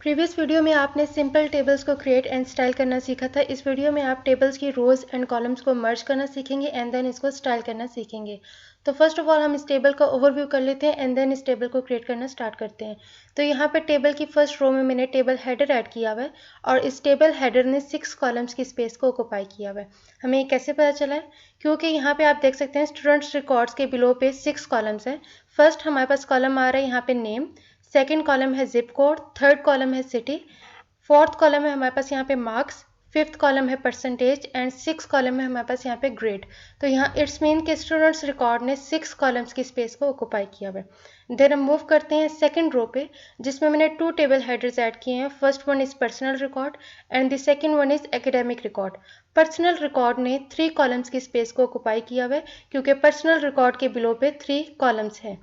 Previous video में आपने simple tables को क्रिएट एंड स्टाइल करना सीखा था। इस वीडियो में आप टेबल्स की रोज एंड कॉलम्स को मर्ज करना सीखेंगे एंड देन इसको स्टाइल करना सीखेंगे। तो फर्स्ट ऑफ ऑल हम इस टेबल का ओवरव्यू कर लेते हैं एंड देन इस टेबल को क्रिएट करना स्टार्ट करते हैं। तो यहाँ पे टेबल की फर्स्ट रो में मैंने टेबल हेडर ऐड किया हुआ है और इस टेबल हेडर ने 6 कॉलम्स की स्पेस को ऑक्यूपाई किया हुआ है। हमें ये कैसे पता चला है? क्योंकि यहाँ पे आप देख सकते हैं स्टूडेंट्स रिकॉर्ड्स के बिलो पे 6 कॉलम्स है। फर्स्ट हमारे पास कॉलम आ रहा है यहाँ पे नेम, सेकेंड कॉलम है जिप कोड, थर्ड कॉलम है सिटी, फोर्थ कॉलम है हमारे पास यहाँ पे मार्क्स, फिफ्थ कॉलम है परसेंटेज एंड सिक्स कॉलम है हमारे पास यहाँ पे ग्रेड। तो यहाँ इट्स मीन के स्टूडेंट्स रिकॉर्ड ने 6 कॉलम्स की स्पेस को ऑक्यूपाई किया हुआ है। देन हम मूव करते हैं सेकंड रो पे, जिसमें मैंने 2 टेबल हेडर्स ऐड किए हैं। First one is personal record and the second one is academic record. Personal record ने 3 कॉलम्स की स्पेस को ऑक्यूपाई किया हुआ है क्योंकि पर्सनल रिकॉर्ड के बिलो पे 3 कॉलम्स हैं।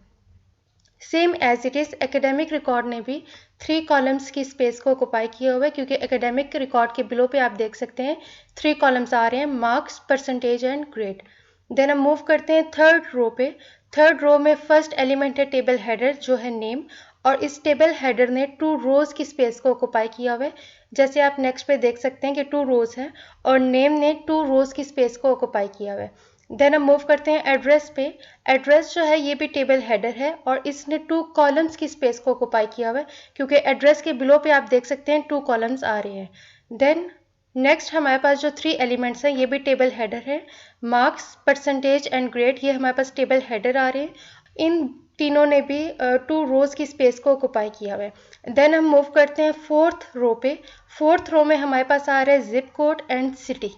Same as it is academic record ने भी 3 कॉलम्स की स्पेस को ऑक्यूपाई किया हुआ है क्योंकि एकेडमिक रिकॉर्ड के बिलो पे आप देख सकते हैं 3 कॉलम्स आ रहे हैं, marks, percentage and grade. Then हम मूव करते हैं थर्ड रो पे। थर्ड रो में फर्स्ट एलिमेंट है टेबल हेडर जो है नेम, और इस टेबल हेडर ने 2 रोज की स्पेस को ऑक्यूपाई किया हुआ है। जैसे आप नेक्स्ट पे देख सकते हैं कि 2 रोज है और नेम ने 2 रोज की स्पेस को ऑक्यूपाई किया हुआ है। देन हम मूव करते हैं एड्रेस पे। एड्रेस जो है ये भी टेबल हेडर है और इसने 2 कॉलम्स की स्पेस को ऑक्यूपाई किया हुआ है क्योंकि एड्रेस के बिलो पे आप देख सकते हैं 2 कॉलम्स आ रहे हैं। देन नेक्स्ट हमारे पास जो 3 एलिमेंट्स हैं ये भी टेबल हेडर है, मार्क्स, परसेंटेज एंड ग्रेड, ये हमारे पास टेबल हेडर आ रहे हैं। इन तीनों ने भी 2 रोज की स्पेस को ऑक्यूपाई किया हुआ है। देन हम मूव करते हैं फोर्थ रो पे। फोर्थ रो में हमारे पास आ रहा है zip code and city.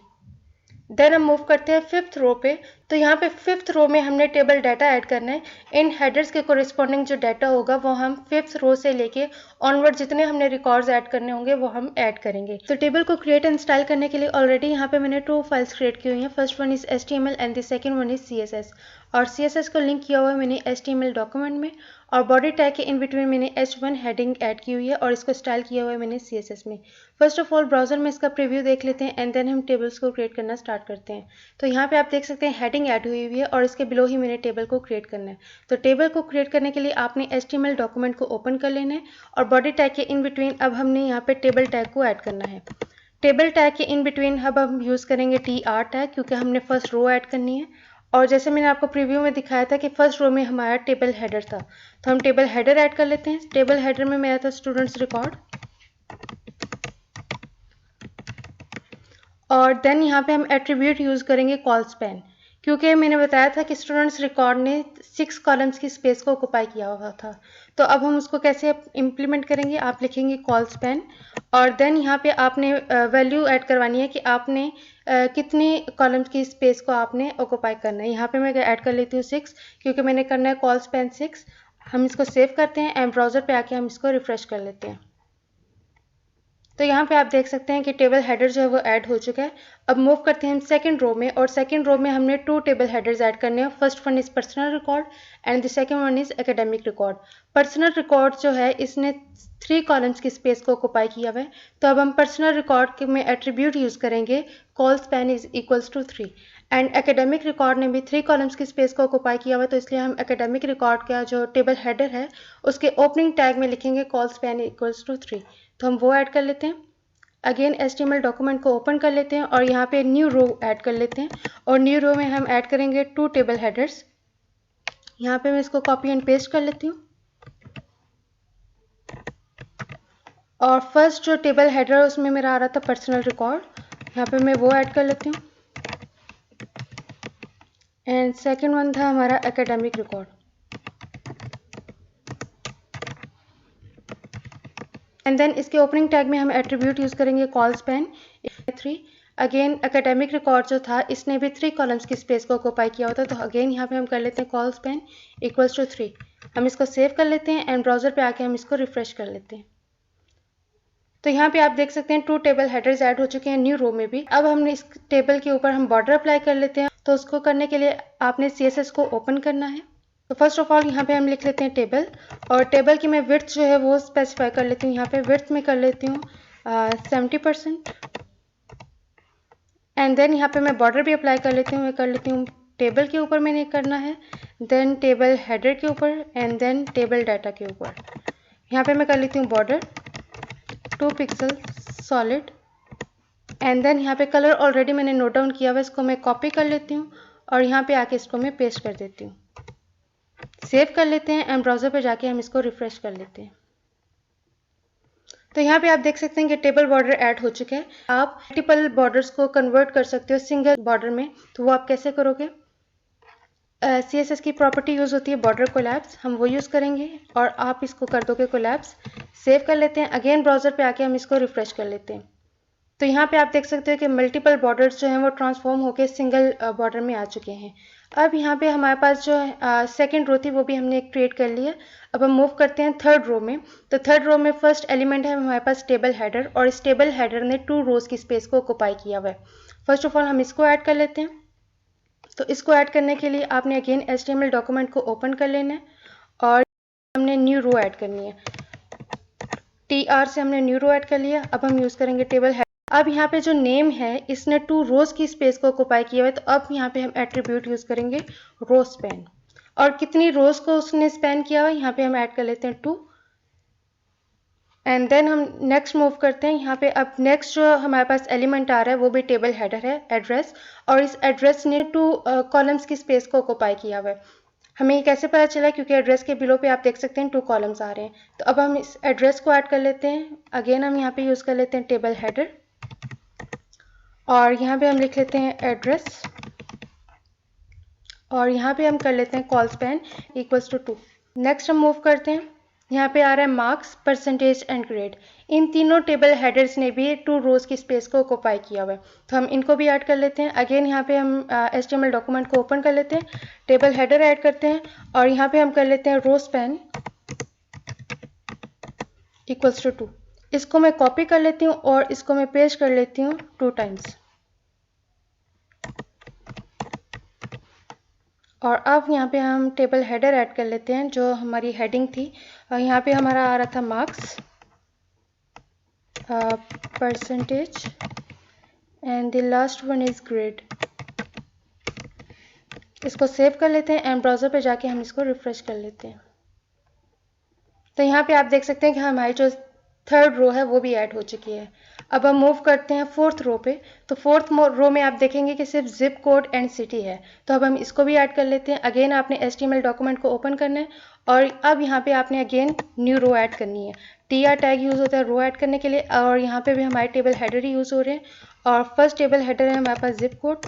Then हम मूव करते हैं फिफ्थ रो पे। तो यहाँ पे फिफ्थ रो में हमने टेबल डाटा ऐड करना है। इन हेडर्स के कोरिस्पॉन्डिंग जो डाटा होगा वो हम फिफ्थ रो से लेके ऑनवर्ड जितने हमने रिकॉर्ड्स ऐड करने होंगे वो हम ऐड करेंगे। तो टेबल को क्रिएट एंड स्टाइल करने के लिए ऑलरेडी यहाँ पे मैंने 2 फाइल्स क्रिएट की हुई हैं। First one is HTML and the second one is CSS, और CSS को लिंक किया हुआ है मैंने HTML डॉक्यूमेंट में, और बॉडी टैग के इन बिटवीन मैंने H1 हेडिंग ऐड की हुई है और इसको स्टाइल किया हुआ है मैंने CSS में। फर्स्ट ऑफ ऑल ब्राउजर में इसका प्रीव्यू देख लेते हैं एंड देन हम टेबल्स को क्रिएट करना स्टार्ट करते हैं। तो यहाँ पे आप देख सकते हैं हेडिंग ऐड हुई हुई है और इसके बिलो ही मैंने टेबल को क्रिएट करना है। तो टेबल को क्रिएट करने के लिए आपने HTML डॉक्यूमेंट को ओपन कर लेना है और बॉडी टैग के इन बिटवीन अब हमने यहाँ पे टेबल टैग को ऐड करना है। टेबल टैग के इन बिटवीन अब हम यूज़ करेंगे TR टैग क्योंकि हमने फर्स्ट रो ऐड करनी है। और जैसे मैंने आपको प्रीव्यू में दिखाया था कि फर्स्ट रो में हमारा टेबल हेडर था, तो हम टेबल हेडर ऐड कर लेते हैं। टेबल हेडर में मेरा था स्टूडेंट्स रिकॉर्ड, और देन यहाँ पे हम एट्रीब्यूट यूज़ करेंगे कॉल स्पैन क्योंकि मैंने बताया था कि स्टूडेंट्स रिकॉर्ड ने 6 कॉलम्स की स्पेस को ऑक्यूपाई किया हुआ था। तो अब हम उसको कैसे इम्प्लीमेंट करेंगे? आप लिखेंगे कॉल स्पैन और देन यहाँ पे आपने वैल्यू ऐड करवानी है कि आपने कितनी कॉलम्स की स्पेस को आपने ऑक्यूपाई करना है। यहाँ पे मैं ऐड कर लेती हूँ 6 क्योंकि मैंने करना है कॉल स्पैन 6। हम इसको सेव करते हैं एंड ब्राउज़र पे आके हम इसको रिफ्रेश कर लेते हैं। तो यहाँ पे आप देख सकते हैं कि टेबल हेडर जो है वो ऐड हो चुका है। अब मूव करते हैं हम सेकंड रो में, और सेकंड रो में हमने 2 टेबल हेडर्स ऐड करने हैं। First one is personal record and the second one is academic record. Personal record जो है इसने 3 कॉलम्स की स्पेस को ऑक्यूपाई किया हुआ है। तो अब हम पर्सनल रिकॉर्ड में एट्रीब्यूट यूज़ करेंगे call span is equals to 3, and academic record ने भी 3 कॉलम्स की स्पेस को ऑक्यूपाई किया हुआ है। तो इसलिए हम एकेडमिक रिकॉर्ड का जो टेबल हेडर है उसके ओपनिंग टैग में लिखेंगे कॉल स्पैन इक्वल्स टू 3। तो हम वो ऐड कर लेते हैं। अगेन HTML डॉक्यूमेंट को ओपन कर लेते हैं और यहाँ पे न्यू रो ऐड कर लेते हैं, और न्यू रो में हम ऐड करेंगे 2 टेबल हेडर्स। यहाँ पे मैं इसको कॉपी एंड पेस्ट कर लेती हूँ, और फर्स्ट जो टेबल हेडर है उसमें मेरा आ रहा था पर्सनल रिकॉर्ड, यहाँ पे मैं वो ऐड कर लेती हूँ, एंड सेकेंड वन था हमारा एकेडमिक रिकॉर्ड। एंड देन इसके ओपनिंग टैग में हम एट्रीब्यूट यूज़ करेंगे call span 3। Again academic record जो था इसने भी 3 कॉलम्स की स्पेस को ऑक्यूपाई किया होता है। तो अगेन यहाँ पे हम कर लेते हैं कॉल स्पैन इक्वल्स टू 3। हम इसको सेव कर लेते हैं एंड ब्राउज़र पे आके हम इसको रिफ्रेश कर लेते हैं। तो यहाँ पे आप देख सकते हैं 2 टेबल हेडर्स ऐड हो चुके हैं न्यू रो में भी। अब हमने इस टेबल के ऊपर हम बॉर्डर अप्लाई कर लेते हैं। तो उसको करने के लिए आपने CSS को ओपन करना है। तो फर्स्ट ऑफ ऑल यहाँ पे हम लिख लेते हैं टेबल, और टेबल की मैं विड्थ जो है वो स्पेसिफाई कर लेती हूँ। यहाँ पे विड्थ में कर लेती हूँ 70%। एंड देन यहाँ पे मैं बॉर्डर भी अप्लाई कर लेती हूँ। मैं कर लेती हूँ टेबल के ऊपर मैंने करना है, देन टेबल हेडर के ऊपर एंड देन टेबल डाटा के ऊपर। यहाँ पे मैं कर लेती हूँ border 2 pixel solid and then यहाँ पे कलर ऑलरेडी मैंने नोट डाउन किया हुआ है, इसको मैं कॉपी कर लेती हूँ और यहाँ पे आके इसको मैं पेस्ट कर देती हूँ। सेव कर लेते हैं एंड ब्राउज़र पे जाके हम इसको रिफ्रेश कर लेते हैं। तो यहाँ पे आप देख सकते हैं कि टेबल बॉर्डर ऐड हो चुके हैं। आप मल्टीपल बॉर्डर्स को कन्वर्ट कर सकते हो सिंगल बॉर्डर में, तो वो आप कैसे करोगे? CSS की प्रॉपर्टी यूज़ होती है बॉर्डर कोलैप्स, हम वो यूज़ करेंगे और आप इसको कर दोगे कोलैप्स। सेव कर लेते हैं, अगेन ब्राउज़र पे आके हम इसको रिफ्रेश कर लेते हैं। तो यहाँ पे आप देख सकते हो कि मल्टीपल बॉर्डर्स जो हैं वो ट्रांसफॉर्म होकर सिंगल बॉर्डर में आ चुके हैं। अब यहाँ पे हमारे पास जो सेकंड रो थी वो भी हमने क्रिएट कर ली है। अब हम मूव करते हैं थर्ड रो में। तो थर्ड रो में फर्स्ट एलिमेंट है हमारे पास टेबल हेडर, और इस टेबल हेडर ने 2 रोज की स्पेस को ऑक्युपाई किया हुआ है। फर्स्ट ऑफ ऑल हम इसको ऐड कर लेते हैं। तो इसको ऐड करने के लिए आपने अगेन HTML डॉक्यूमेंट को ओपन कर लेना है और हमने न्यू रो ऐड करनी है। TR से हमने न्यू रो ऐड कर लिया। अब हम यूज़ करेंगे टेबल हेडर। अब यहाँ पे जो नेम है इसने 2 रोज की स्पेस को ऑक्युपाई किया हुआ है, तो अब यहाँ पे हम एट्रीब्यूट यूज़ करेंगे रो स्पैन। और कितनी रोज को उसने स्पैन किया हुआ है यहाँ पे हम ऐड कर लेते हैं 2। एंड देन हम नेक्स्ट मूव करते हैं। यहाँ पे अब नेक्स्ट जो हमारे पास एलिमेंट आ रहा है वो भी टेबल हेडर है, एड्रेस, और इस एड्रेस ने 2 कॉलम्स की स्पेस को ऑक्युपाई किया हुआ है। हमें ये कैसे पता चला? क्योंकि एड्रेस के बिलो पे आप देख सकते हैं 2 कॉलम्स आ रहे हैं। तो अब हम इस एड्रेस को ऐड कर लेते हैं। अगेन हम यहाँ पे यूज़ कर लेते हैं टेबल हेडर और यहाँ पे हम लिख लेते हैं एड्रेस और यहाँ पे हम कर लेते हैं call span equals to 2। Next हम मूव करते हैं। यहाँ पे आ रहा है मार्क्स, परसेंटेज एंड ग्रेड। इन तीनों टेबल हेडर्स ने भी 2 रोज की स्पेस को ऑक्युपाई किया हुआ है, तो हम इनको भी ऐड कर लेते हैं। अगेन यहाँ पे हम HTML डॉक्यूमेंट को ओपन कर लेते हैं, टेबल हेडर ऐड करते हैं और यहाँ पे हम कर लेते हैं रो स्पैन इक्वल्स टू 2। इसको मैं कॉपी कर लेती हूँ और इसको मैं पेस्ट कर लेती हूँ 2 टाइम्स। और अब यहाँ पे हम टेबल हेडर ऐड कर लेते हैं जो हमारी हेडिंग थी। यहाँ पे हमारा आ रहा था marks, percentage and the last one is grade. इसको सेव कर लेते हैं एंड ब्राउज़र पे जाके हम इसको रिफ्रेश कर लेते हैं। तो यहाँ पे आप देख सकते हैं कि हमारी जो थर्ड रो है वो भी ऐड हो चुकी है। अब हम मूव करते हैं फोर्थ रो पे। तो फोर्थ रो में आप देखेंगे कि सिर्फ जिप कोड एंड सिटी है, तो अब हम इसको भी ऐड कर लेते हैं। अगेन आपने HTML डॉक्यूमेंट को ओपन करना है और अब यहाँ पे आपने अगेन न्यू रो ऐड करनी है। TR टैग यूज़ होता है रो ऐड करने के लिए और यहाँ पे भी हमारे टेबल हेडर ही यूज़ हो रहे हैं। और फर्स्ट टेबल हेडर है हमारे पास जिप कोड।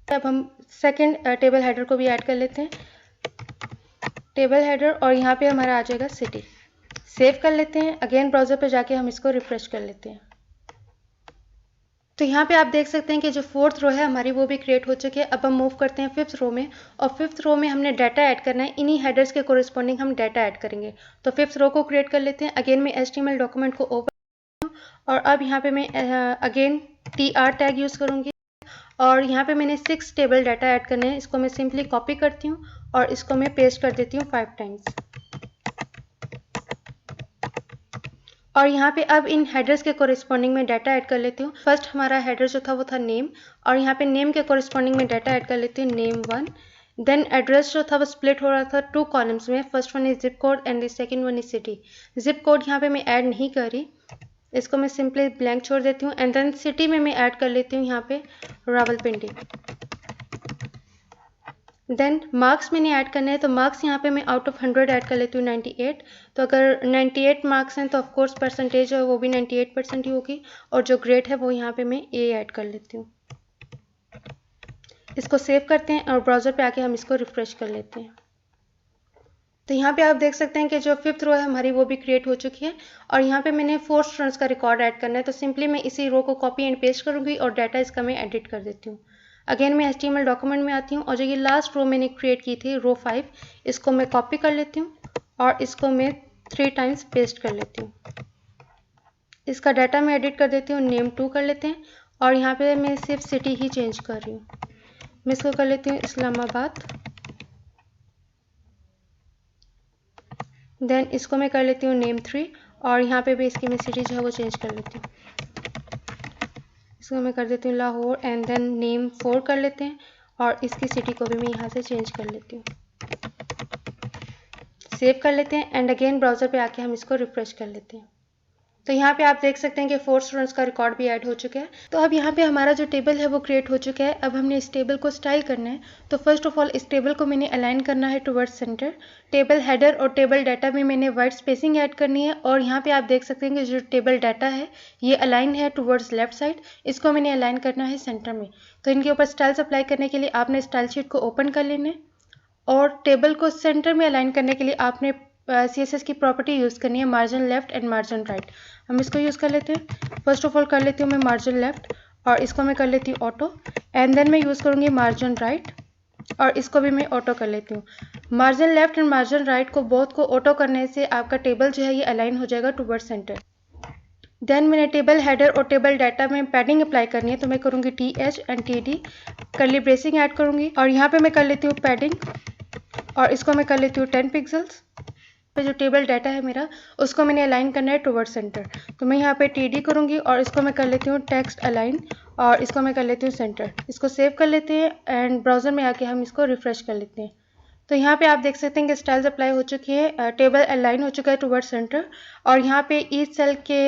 अब हम सेकेंड टेबल हेडर को भी ऐड कर लेते हैं, टेबल हेडर, और यहाँ पे हमारा आ जाएगा सिटी। सेव कर लेते हैं। अगेन ब्राउज़र पे जाके हम इसको रिफ्रेश कर लेते हैं। तो यहाँ पे आप देख सकते हैं कि जो फोर्थ रो है हमारी वो भी क्रिएट हो चुकी है। अब हम मूव करते हैं फिफ्थ रो में और फिफ्थ रो में हमने डाटा ऐड करना है। इन्हीं हेडर्स के कोरिस्पॉन्डिंग हम डाटा ऐड करेंगे। तो फिफ्थ रो को क्रिएट कर लेते हैं। अगेन मैं HTML डॉक्यूमेंट को ओपन और अब यहाँ पे मैं अगेन TR टैग यूज़ करूँगी और यहाँ पे मैंने 6 टेबल डाटा ऐड करने हैं। इसको मैं सिंपली कॉपी करती हूँ और इसको मैं पेस्ट कर देती हूँ 5 टाइम्स। और यहाँ पे अब इन हेडर्स के कोरिस्पॉन्डिंग में डाटा ऐड कर लेती हूँ। फर्स्ट हमारा हेडर जो था वो था नेम और यहाँ पे नेम के कोरिस्पॉन्डिंग में डाटा ऐड कर लेती हूँ नेम 1। देन एड्रेस जो था वो स्प्लिट हो रहा था 2 कॉलम्स में। First one is zip code and the second one is city. Zip code यहाँ पे मैं ऐड नहीं कर रही, इसको मैं सिंपली ब्लैंक छोड़ देती हूँ। एंड देन सिटी में मैं ऐड कर लेती हूँ यहाँ पे रावलपिंडी। देन मार्क्स मैंने ऐड करने हैं, तो मार्क्स यहाँ पे मैं आउट ऑफ 100 ऐड कर लेती हूँ 98। तो अगर 98 मार्क्स हैं तो ऑफकोर्स परसेंटेज है वो भी 98% ही होगी और जो ग्रेड है वो यहाँ पे मैं A ऐड कर लेती हूँ। इसको सेव करते हैं और ब्राउज़र पे आके हम इसको रिफ्रेश कर लेते हैं। तो यहाँ पे आप देख सकते हैं कि जो फिफ्थ रो है हमारी वो भी क्रिएट हो चुकी है और यहाँ पे मैंने 4 स्टूडेंट्स का रिकॉर्ड ऐड करना है। तो सिंपली मैं इसी रो को कॉपी एंड पेस्ट करूँगी और डाटा इसका मैं एडिट कर देती हूँ। अगेन मैं HTML डॉक्यूमेंट में आती हूँ और जो ये लास्ट रो मैंने क्रिएट की थी रो 5, इसको मैं कॉपी कर लेती हूँ और इसको मैं 3 टाइम्स पेस्ट कर लेती हूँ। इसका डाटा मैं एडिट कर देती हूँ, नेम 2 कर लेते हैं और यहाँ पे मैं सिर्फ सिटी ही चेंज कर रही हूँ। मैं इसको कर लेती हूँ इस्लामाबाद। देन इसको मैं कर लेती हूँ नेम 3 और यहाँ पे भी इसकी मैं सिटी जो है वो चेंज कर लेती हूँ। इसको मैं कर देती हूँ लाहौर एंड देन नेम 4 कर लेते हैं और इसकी सिटी को भी मैं यहाँ से चेंज कर लेती हूँ। सेव कर लेते हैं एंड अगेन ब्राउज़र पे आके हम इसको रिफ्रेश कर लेते हैं। तो यहाँ पे आप देख सकते हैं कि 4 स्टूडेंट्स का रिकॉर्ड भी ऐड हो चुका है। तो अब यहाँ पे हमारा जो टेबल है वो क्रिएट हो चुका है। अब हमने इस टेबल को स्टाइल करना है। तो फर्स्ट ऑफ ऑल इस टेबल को मैंने अलाइन करना है टुवर्ड्स सेंटर। टेबल हेडर और टेबल डाटा में मैंने वाइट स्पेसिंग ऐड करनी है और यहाँ पे आप देख सकते हैं कि जो टेबल डाटा है ये अलाइन है टुवर्ड्स लेफ्ट साइड। इसको मैंने अलाइन करना है सेंटर में। तो इनके ऊपर स्टाइल्स अप्लाई करने के लिए आपने स्टाइल शीट को ओपन कर लेना है और टेबल को सेंटर में अलाइन करने के लिए आपने CSS की प्रॉपर्टी यूज़ करनी है margin left and margin right. हम इसको यूज़ कर लेते हैं। फर्स्ट ऑफ ऑल कर लेती हूँ मैं मार्जिन लेफ्ट और इसको मैं कर लेती हूँ ऑटो एंड देन मैं यूज़ करूँगी मार्जिन राइट और इसको भी मैं ऑटो कर लेती हूँ। Margin left and margin right को बोथ को ऑटो करने से आपका टेबल जो है ये अलाइन हो जाएगा टुवर्ड सेंटर। देन मैंने टेबल हेडर और टेबल डाटा में पैडिंग अप्लाई करनी है तो मैं करूँगी TH and TD curly bracing add करूँगी और यहाँ पे मैं कर लेती हूँ पैडिंग और इसको मैं कर लेती हूँ 10 पिक्सल्स। पे जो टेबल डाटा है मेरा उसको मैंने अलाइन करना है टुवर्ड सेंटर। तो मैं यहाँ पे TD करूँगी और इसको मैं कर लेती हूँ टेक्स्ट अलाइन और इसको मैं कर लेती हूँ सेंटर। इसको सेव कर लेते हैं एंड ब्राउज़र में आके हम इसको रिफ्रेश कर लेते हैं। तो यहाँ पे आप देख सकते हैं कि स्टाइल्स अप्लाई हो चुकी है, टेबल अलाइन हो चुका है टुवर्ड सेंटर और यहाँ पे ईच सेल के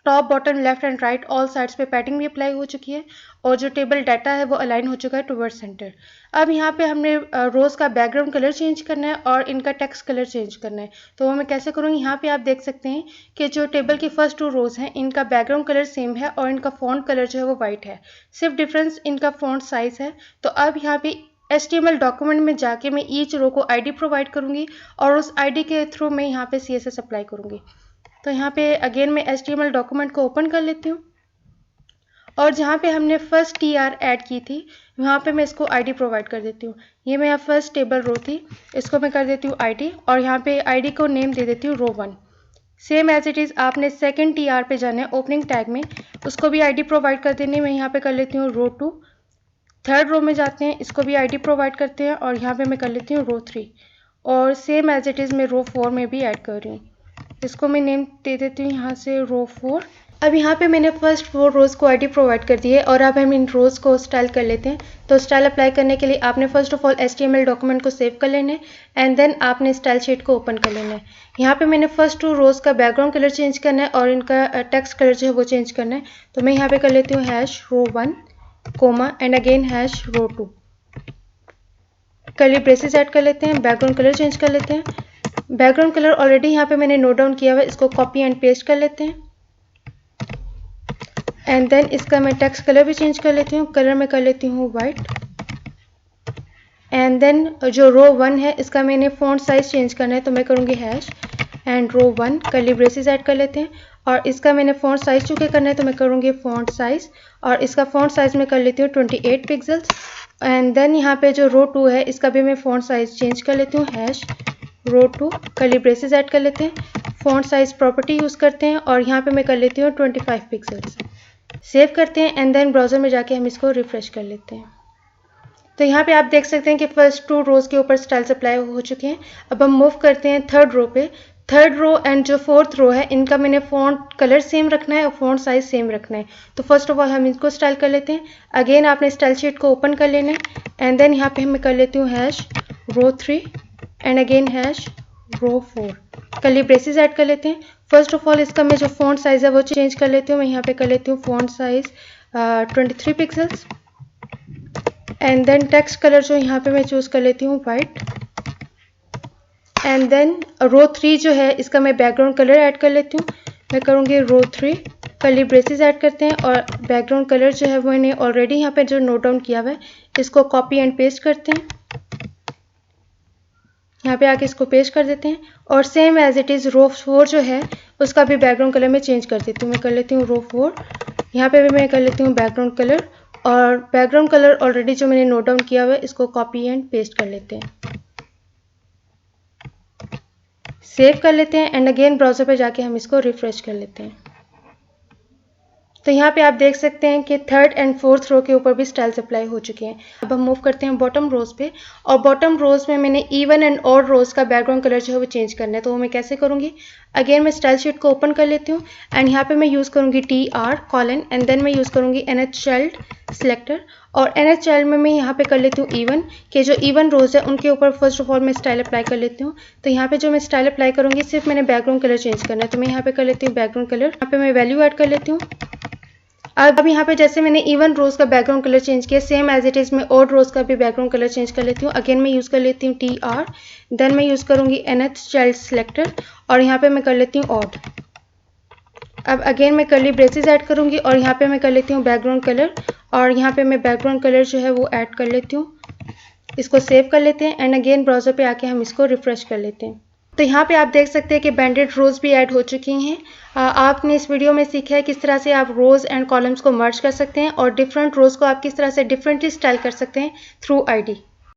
top bottom left and right all sides पे पैडिंग भी अप्लाई हो चुकी है और जो टेबल डाटा है वो अलाइन हो चुका है टुवर्ड सेंटर। अब यहाँ पे हमने रोज़ का बैकग्राउंड कलर चेंज करना है और इनका टेक्स्ट कलर चेंज करना है। तो वो मैं कैसे करूँगी, यहाँ पे आप देख सकते हैं कि जो टेबल की फर्स्ट 2 रोज़ हैं इनका बैकग्राउंड कलर सेम है और इनका फॉन्ट कलर जो है वो वाइट है, सिर्फ डिफरेंस इनका फॉन्ट साइज़ है। तो अब यहाँ पे HTML डॉक्यूमेंट में जाके मैं ईच रो को ID प्रोवाइड करूँगी और उस ID के थ्रू मैं यहाँ पे CSS अप्लाई करूँगी। तो यहाँ पे अगेन मैं HTML डॉक्यूमेंट को ओपन कर लेती हूँ और जहाँ पे हमने फर्स्ट TR ऐड की थी वहाँ पे मैं इसको ID प्रोवाइड कर देती हूँ। ये मेरा फर्स्ट टेबल रो थी, इसको मैं कर देती हूँ ID और यहाँ पे ID को नेम दे देती हूँ row 1। Same as it is आपने सेकंड TR पे जाना है ओपनिंग टैग में, उसको भी ID प्रोवाइड कर देनी है। मैं यहाँ पे कर लेती हूँ रो 2। थर्ड रो में जाते हैं, इसको भी ID प्रोवाइड करते हैं और यहाँ पे मैं कर लेती हूँ रो 3 और सेम एज इट इज़ मैं रो 4 में भी ऐड कर रही हूँ। इसको मैं नेम दे देती हूँ यहाँ से रो 4। अब यहाँ पे मैंने फर्स्ट 4 रोज़ को ID प्रोवाइड कर दी है और अब हम इन रोज़ को स्टाइल कर लेते हैं। तो स्टाइल अप्लाई करने के लिए आपने first of all HTML document को सेव कर लेना है एंड देन आपने स्टाइल शीट को ओपन कर लेना है। यहाँ पे मैंने फर्स्ट 2 रोज़ का बैकग्राउंड कलर चेंज करना है और इनका टेक्स्ट कलर जो है वो चेंज करना है। तो मैं यहाँ पे कर लेती हूँ #row 1 comma and again #row 2। Curly braces add कर लेते हैं, बैकग्राउंड कलर चेंज कर लेते हैं। बैकग्राउंड कलर ऑलरेडी यहाँ पे मैंने नोट डाउन किया हुआ है, इसको कॉपी एंड पेस्ट कर लेते हैं एंड देन इसका मैं टेक्स्ट कलर भी चेंज कर लेती हूँ। कलर में कर लेती हूँ वाइट एंड देन जो रो 1 है इसका मैंने फॉन्ट साइज चेंज करना है तो मैं करूँगी #रो 1 कर्ली ब्रेसेस ऐड कर लेते हैं और इसका मैंने फॉन्ट साइज चूँकि करना है तो मैं करूँगी फॉन्ट साइज और इसका फॉन्ट साइज में कर लेती हूँ 28 पिक्सल्स एंड देन यहाँ पे जो रो 2 है इसका भी मैं फॉन्ट साइज चेंज कर लेती हूँ #रो 2 कर्ली ब्रेसेस ऐड कर लेते हैं, फॉन्ट साइज प्रॉपर्टी यूज़ करते हैं और यहाँ पे मैं कर लेती हूँ 25 पिक्सल्स। सेव करते हैं एंड देन ब्राउज़र में जाके हम इसको रिफ्रेश कर लेते हैं। तो यहाँ पे आप देख सकते हैं कि फर्स्ट 2 रोज़ के ऊपर स्टाइल्स अप्लाई हो चुके हैं। अब हम मूव करते हैं थर्ड रो पे। थर्ड रो एंड जो फोर्थ रो है इनका मैंने फॉन्ट कलर सेम रखना है और फॉन्ट साइज सेम रखना है। तो फर्स्ट ऑफ ऑल हम इसको स्टाइल कर लेते हैं। अगेन आपने स्टाइल शीट को ओपन कर लेना है एंड देन यहाँ पे मैं कर लेती हूँ #row 3 and again #row 4 curly braces add कर लेते हैं। फर्स्ट ऑफ ऑल इसका मैं जो फॉन्ट साइज है वो चेंज कर लेती हूँ। मैं यहाँ पे कर लेती हूँ font size 23 pixels and then text colour जो यहाँ पे मैं चूज़ कर लेती हूँ वाइट एंड देन रो 3 जो है इसका मैं बैकग्राउंड कलर ऐड कर लेती हूँ। मैं करूँगी रो 3 कर्ली ब्रेसेस ऐड करते हैं और बैकग्राउंड कलर जो है वो मैंने ऑलरेडी यहाँ पे जो नोट डाउन किया हुआ है इसको कॉपी एंड पेस्ट करते हैं। यहाँ पे आके इसको पेस्ट कर देते हैं और सेम एज इट इज़ रो 4 जो है उसका भी बैकग्राउंड कलर में चेंज कर देती हूँ। मैं कर लेती हूँ रो 4, यहाँ पे भी मैं कर लेती हूँ बैकग्राउंड कलर और बैकग्राउंड कलर ऑलरेडी जो मैंने नोट डाउन किया हुआ है इसको कॉपी एंड पेस्ट कर लेते हैं, सेव कर लेते हैं एंड अगेन ब्राउज़र पे जाके हम इसको रिफ्रेश कर लेते हैं। तो यहाँ पे आप देख सकते हैं कि थर्ड एंड फोर्थ रो के ऊपर भी स्टाइल्स अप्लाई हो चुके हैं। अब हम मूव करते हैं बॉटम रोज पे, और बॉटम रोज में मैंने इवन एंड ऑड रोज का बैकग्राउंड कलर जो है वो चेंज करना है। तो वो मैं कैसे करूँगी, अगेन मैं स्टाइल शीट को ओपन कर लेती हूँ एंड यहाँ पे मैं यूज़ करूँगी TR कॉलन एंड देन मैं यूज़ करूँगी NH चाइल्ड सिलेक्टर, और NH चाइल्ड में मैं यहाँ पे कर लेती हूँ इवन के जो इवन रोज है उनके ऊपर फर्स्ट ऑफ ऑल मैं स्टाइल अप्लाई कर लेती हूँ। तो यहाँ पे जो मैं स्टाइल अप्लाई करूँगी सिर्फ मैंने बैकग्राउंड कलर चेंज करना है। तो मैं यहाँ पे कर लेती हूँ बैकग्राउंड कलर, यहाँ पे मैं वैल्यू ऐड कर लेती हूँ। अब यहाँ पे जैसे मैंने इवन रोज का बैकग्राउंड कलर चेंज किया, सेम एज इट इज़ मैं ऑड रोज का भी बैकग्राउंड कलर चेंज कर लेती हूँ। अगेन मैं यूज़ कर लेती हूँ TR, देन मैं यूज़ करूँगी NH चाइल्ड सिलेक्टर, और यहाँ पे मैं कर लेती हूँ ऑड। अब अगेन मैं कर्ली ब्रेसेस ऐड करूँगी और यहाँ पे मैं कर लेती हूँ बैकग्राउंड कलर, और यहाँ पे मैं बैकग्राउंड कलर जो है वो ऐड कर लेती हूँ। इसको सेव कर लेते हैं एंड अगेन ब्राउज़र पे आके हम इसको रिफ्रेश कर लेते हैं। तो यहाँ पे आप देख सकते हैं कि बैंडेड रोज भी ऐड हो चुकी हैं। आपने इस वीडियो में सीखा है किस तरह से आप रोज एंड कॉलम्स को मर्ज कर सकते हैं और डिफरेंट रोज को आप किस तरह से डिफरेंटली स्टाइल कर सकते हैं थ्रू ID।